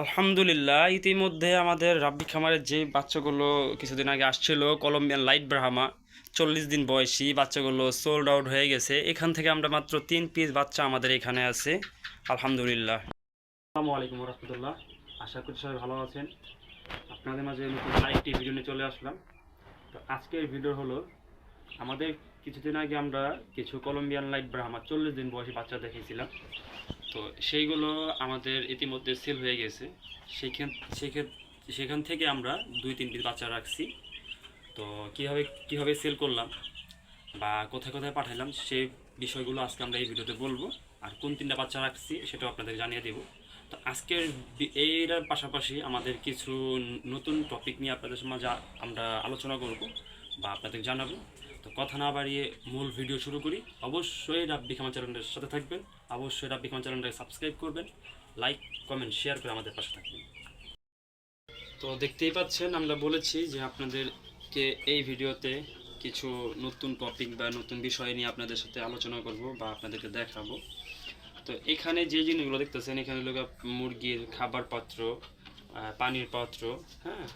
আলহামদুলিল্লাহ, ইতিমধ্যে আমাদের রাব্বি খামারের যে বাচ্চাগুলো কিছুদিন আগে আসছিল, কলম্বিয়ান লাইট ব্রাহ্মা 40 দিন বয়সী বাচ্চাগুলো সোল্ড আউট হয়ে গেছে। এখান থেকে আমরা মাত্র 3 পিস বাচ্চা আমাদের এখানে আছে। আলহামদুলিল্লাহ। আসসালামু আলাইকুম রহমতুল্লাহ। আশা করি সবাই ভালো আছেন। আপনাদের মাঝে নতুন আরেকটি ভিডিও নিয়ে চলে আসলাম। তো আজকের ভিডিও হলো, আমাদের কিছুদিন আগে আমরা কিছু কলম্বিয়ান লাইট ব্রাহ্মা 40 দিন বয়সী বাচ্চা দেখেছিলাম। তো সেইগুলো আমাদের ইতিমধ্যে সেল হয়ে গেছে। সেখান সেখান সেখান থেকে আমরা 2-3 পিস বাচ্চা রাখছি। তো কীভাবে কীভাবে সেল করলাম বা কোথায় কোথায় পাঠালাম সেই বিষয়গুলো আজকে আমরা এই ভিডিওতে বলবো। আর কোন 3টা বাচ্চা রাখছি সেটাও আপনাদের জানিয়ে দেব। তো আজকের এইটার পাশাপাশি আমাদের কিছু নতুন টপিক নিয়ে আপনাদের মাঝে আমরা আলোচনা করব বা আপনাদের জানাবো। তো কথা না বাড়িয়ে মূল ভিডিও শুরু করি। অবশ্যই রাব্বি খামার চ্যানেলের সাথে থাকবেন, অবশ্যই রাব্বি খামার চ্যানেলটাকে সাবস্ক্রাইব করবেন, লাইক কমেন্ট শেয়ার করে আমাদের পাশে থাকবেন। তো দেখতেই পাচ্ছেন, আমরা বলেছি যে আপনাদেরকে এই ভিডিওতে কিছু নতুন টপিক বা নতুন বিষয় নিয়ে আপনাদের সাথে আলোচনা করব বা আপনাদেরকে দেখাবো। তো এখানে যে জিনিসগুলো দেখতেছেন, এখানে লোক মুরগির খাবার পাত্র, পানির পাত্র, হ্যাঁ।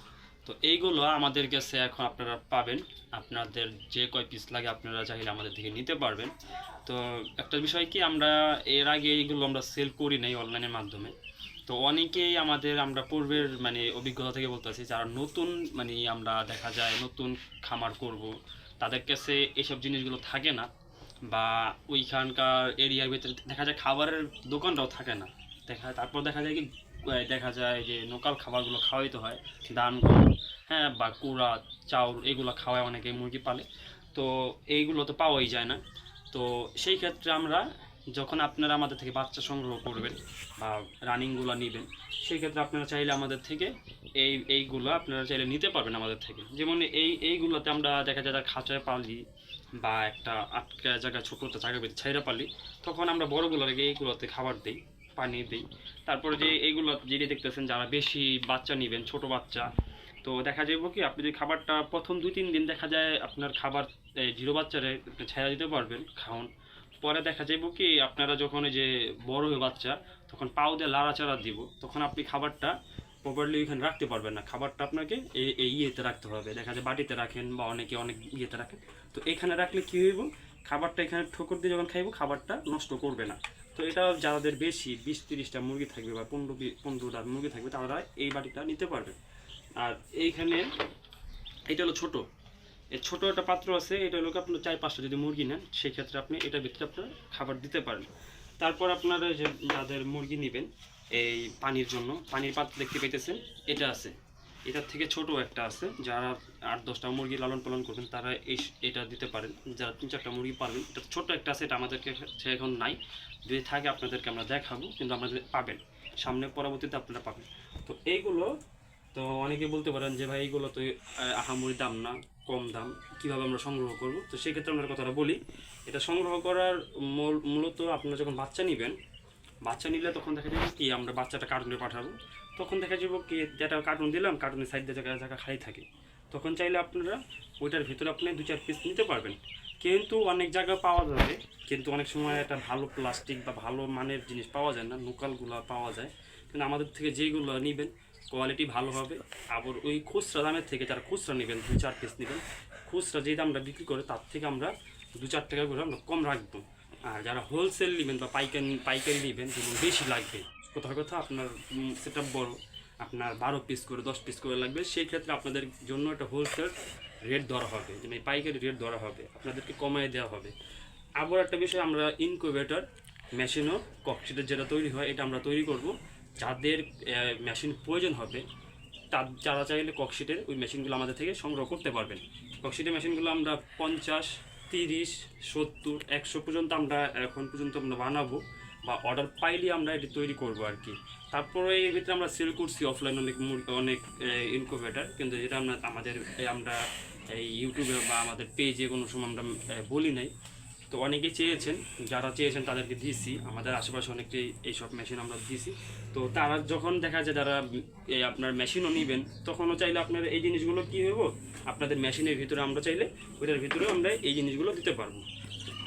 তো এইগুলো আমাদের কাছে এখন আপনারা পাবেন। আপনাদের যে কয় পিস লাগে আপনারা চাইলে আমাদের থেকে নিতে পারবেন। তো একটা বিষয় কি, আমরা এর আগে এইগুলো আমরা সেল করি নাই অনলাইনের মাধ্যমে। তো অনেকেই আমরা পূর্বের অভিজ্ঞতা থেকে বলতেছি, যারা নতুন আমরা দেখা যায় নতুন খামার করব, তাদের কাছে এসব জিনিসগুলো থাকে না বা ওইখানকার এরিয়ার ভিতরে দেখা যায় খাবারের দোকানটাও থাকে না। তারপর দেখা যায় যে লোকাল খাবারগুলো খাওয়াইতে হয়, ধান গম, হ্যাঁ, বা কুড়া চাউল, এগুলো খাওয়ায় অনেকে মুরগি পালে। তো এইগুলো তো পাওয়াই যায় না। তো সেই ক্ষেত্রে আমরা, যখন আপনারা আমাদের থেকে বাচ্চা সংগ্রহ করবেন বা রানিংগুলো নেবেন, সেই ক্ষেত্রে আপনারা চাইলে আমাদের থেকে এইগুলো আপনারা চাইলে নিতে পারবেন আমাদের থেকে। যেমন এইগুলোতে আমরা দেখা যায় খাঁচায় পালি বা একটা আটকা জায়গা ছোটো জায়গার ভিতরে ছাইরা পালি, তখন আমরা বড়গুলোকে এইগুলোতে খাবার দিই, পানি দিই। তারপরে যে এইগুলো যেটি দেখতেছেন, যারা বেশি বাচ্চা নেবেন, ছোট বাচ্চা, তো দেখা যাবে কি, আপনি যদি খাবারটা প্রথম 2-3 দিন দেখা যায় আপনার খাবার জিরো বাচ্চারে ছেড়ে দিতে পারবেন খাওন। পরে দেখা যাইব কি, আপনারা যখন এই যে বড় হয়ে বাচ্চা, তখন পাও দিয়ে লাড়াচাড়া দিব, তখন আপনি খাবারটা প্রপারলি ওইখানে রাখতে পারবেন না। খাবারটা আপনাকে এই ইয়েতে রাখতে হবে। দেখা যায় বাটিতে রাখেন বা অনেকে অনেক ইয়েতে রাখেন। তো এখানে রাখলে কী হইব, খাবারটা এখানে ঠোকর দিয়ে যখন খাইব, খাবারটা নষ্ট করবে না। তো এটা যাদের বেশি 20-30টা মুরগি থাকবে বা 15-15টা মুরগি থাকবে, তারা এই বাটিটা নিতে পারবে। আর এইখানে এটা হলো ছোট, এই ছোটো একটা পাত্র আছে, এটা হলো আপনার 4-5টা যদি মুরগি নেন, সেই ক্ষেত্রে আপনি এটার ভিতরে আপনার খাবার দিতে পারেন। তারপর আপনারা যে যাদের মুরগি নেবেন এই পানির জন্য, পানির পাত্র দেখতে পেতেছেন, এটা আছে। এটার থেকে ছোট একটা আছে, যারা 8-10টা মুরগি লালন পালন করবেন তারা এটা দিতে পারেন। যারা 3-4টা মুরগি পালবেন, এটা ছোট একটা আছে, এটা আমাদেরকে এখন নাই। যদি থাকে আপনাদেরকে আমরা দেখাবো, কিন্তু আপনাদের পাবেন সামনে, পরবর্তীতে আপনারা পাবেন। তো এইগুলো, তো অনেকে বলতে পারেন যে ভাই এইগুলো তো আহামরি দাম না, কম দাম, কীভাবে আমরা সংগ্রহ করব। তো সেক্ষেত্রে আমরা কথাটা বলি, এটা সংগ্রহ করার মূলত আপনারা যখন বাচ্চা নেবেন, বাচ্চা নিলে তখন দেখা যাবে কি, আমরা বাচ্চাটা কার্টুনে পাঠাবো, তখন দেখা যাবে কি, যেটা কার্টুন দিলাম, কার্টুনের সাইড দিয়ে জায়গা জায়গা খালি থাকে, তখন চাইলে আপনারা ওইটার ভিতরে আপনি 2-4 পিস নিতে পারবেন। কিন্তু অনেক জায়গা পাওয়া যাবে, কিন্তু অনেক সময় একটা ভালো প্লাস্টিক বা ভালো মানের জিনিস পাওয়া যায় না, লোকালগুলো পাওয়া যায়। কিন্তু আমাদের থেকে যেইগুলো নেবেন কোয়ালিটি ভালো হবে। আবার ওই খুচরা দামের থেকে, যারা খুচরা নেবেন 2-4 পিস নেবেন, খুচরা যে দামটা বিক্রি করে তার থেকে আমরা 2-4 টাকা করে আমরা কম রাখবো। আর যারা হোলসেল নেবেন বা পাইকারি নেবেন, যেমন বেশি লাগবে, কথা আপনার সেটা বড়, আপনার 12 পিস করে 10 পিস করে লাগবে, সেই ক্ষেত্রে আপনাদের জন্য একটা হোলসেল রেট ধরা হবে, যে পাইকারি রেট ধরা হবে, আপনাদেরকে কমায় দেওয়া হবে। আবার একটা বিষয়, আমরা ইনকিউবেটর মেশিনও ককশিটের যেটা তৈরি হয়, এটা আমরা তৈরি করব। যাদের মেশিন প্রয়োজন হবে, যারা চাইলে ককশিটের ওই মেশিনগুলো আমাদের থেকে সংগ্রহ করতে পারবেন। ককশিটের মেশিনগুলো আমরা 50, 30, 70, 100 পর্যন্ত আমরা এখন পর্যন্ত আমরা বানাবো, বা অর্ডার পাইলে আমরা এটি তৈরি করবো আর কি। তারপরে এর ভিতরে আমরা সেল করছি অফলাইন অনেক ইনকিউবেটর, কিন্তু যেটা আমরা এই ইউটিউবে বা আমাদের পেজে কোনো সময় আমরা বলি নাই। তো অনেকেই চেয়েছেন, যারা চেয়েছেন তাদেরকে দিয়েছি, আমাদের আশেপাশে অনেকেই এইসব মেশিন আমরা দিয়েছি। তো তারা যখন দেখা যায় যারা আপনার মেশিনও নেবেন, তখনও চাইলে আপনার এই জিনিসগুলো কী হইব, আপনাদের মেশিনের ভিতরে আমরা চাইলে ওইটার ভিতরেও আমরা এই জিনিসগুলো দিতে পারবো।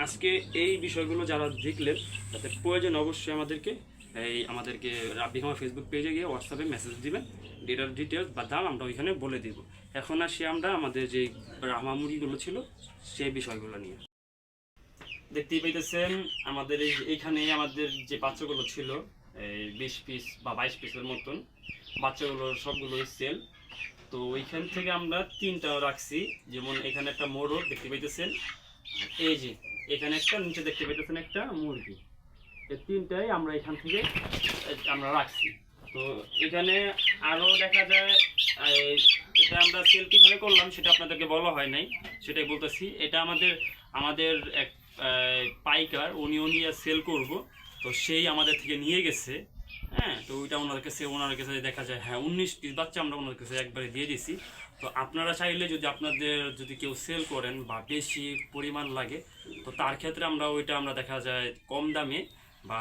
আজকে এই বিষয়গুলো যারা দেখলেন, তাদের প্রয়োজন অবশ্যই আমাদেরকে এই আমাদেরকে রাব্বি খামার ফেসবুক পেজে গিয়ে হোয়াটসঅ্যাপে মেসেজ দিবেন, এটার ডিটেলস বা দাম আমরা ওইখানে বলে দিব। এখন আসি আমরা আমাদের যে ব্রাহ্মা মুরগিগুলো ছিল সেই বিষয়গুলো নিয়ে। দেখতেই পাইতেছেন আমাদের এইখানে আমাদের যে বাচ্চাগুলো ছিল এই 20 পিস বা 22 পিসের মতন বাচ্চাগুলো সবগুলোই সেল। তো ওইখান থেকে আমরা 3টা রাখছি, যেমন এখানে একটা মোরগ দেখতে পাইতেছেন, এই যে এখানে একটা, নিচে দেখতে পাইতেছেন একটা মুরগি, এই 3টাই আমরা এখান থেকে আমরা রাখছি। তো এখানে আরও দেখা যায় এটা আমরা সেল কীভাবে করলাম সেটা আপনাদেরকে বলা হয় নাই, সেটাই বলতেছি। এটা আমাদের আমাদের এক পাইকার উনি সেল করব, তো সেই আমাদের থেকে নিয়ে গেছে। হ্যাঁ, তো ওইটা ওনার কাছে দেখা যায় হ্যাঁ 19 পিস বাচ্চা আমরা ওনার কাছে একবারে দিয়ে দিছি। তো আপনারা চাইলে যদি আপনাদের যদি কেউ সেল করেন বা বেশি পরিমাণ লাগে, তো তার ক্ষেত্রে আমরা দেখা যায় কম দামে বা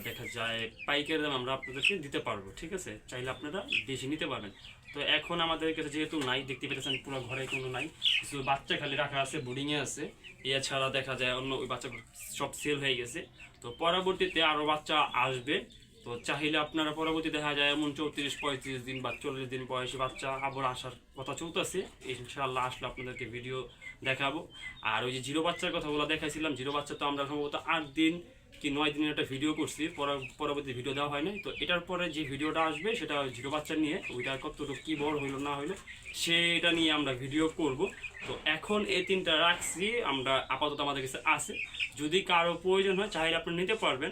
দেখা যায় পাইকারি দাম আমরা আপনাদেরকে দিতে পারবো। ঠিক আছে, চাইলে আপনারা বেশি নিতে পারবেন। তো এখন আমাদের কাছে যেহেতু নাই, দেখতে পেতেছেন পুরো ঘরে কোনো নাই, কিছু বাচ্চা খালি রাখা আছে, বোর্ডিংয়ে আছে, এছাড়া দেখা যায় অন্য ওই বাচ্চাগুলো সব সেল হয়ে গেছে। তো পরবর্তীতে আরও বাচ্চা আসবে। তো চাইলে আপনারা পরবর্তী দেখা যায় এমন 34-35 দিন বা 40 দিন বয়সী বাচ্চা আবার আসার কথা চলতেছে, ইনশাআল্লাহ আসলে আপনাদেরকে ভিডিও দেখাবো। আর ওই যে জিরো বাচ্চার কথাগুলো দেখাইছিলাম, জিরো বাচ্চা তো আমরা সম্ভবত 8 দিন কি 9 দিনের একটা ভিডিও করছি, পরবর্তী ভিডিও দেওয়া হয় নাই। তো এটার পরে যে ভিডিওটা আসবে সেটা জিরো বাচ্চা নিয়ে, ওইটা কতটুকু কী বড় হইলো না হইলো সেটা নিয়ে আমরা ভিডিও করব। তো এখন এই 3টা রাখছি আমরা, আপাতত আমাদের কাছে আছে, যদি কারো প্রয়োজন হয় চাইলে আপনি নিতে পারবেন,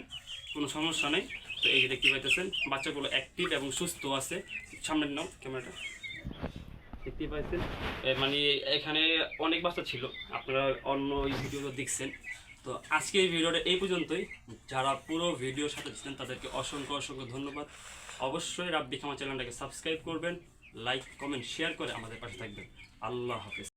কোনো সমস্যা নেই। তো এই যে দেখতে পাইতেছেন বাচ্চাগুলো অ্যাক্টিভ এবং সুস্থ আছে। সামনের নাও ক্যামেরাটা, দেখতে পাইছেন মানে এখানে অনেক বাচ্চা ছিল, আপনারা অন্য ওই ভিডিওটা দেখছেন। তো আজকে এই ভিডিওটা এই পর্যন্তই। যারা পুরো ভিডিওর সাথে ছিলেন তাদেরকে অসংখ্য অসংখ্য ধন্যবাদ। অবশ্যই রাব্বি খামার চ্যানেলটাকে সাবস্ক্রাইব করবেন, লাইক কমেন্ট শেয়ার করে আমাদের পাশে থাকবেন। আল্লাহ হাফেজ।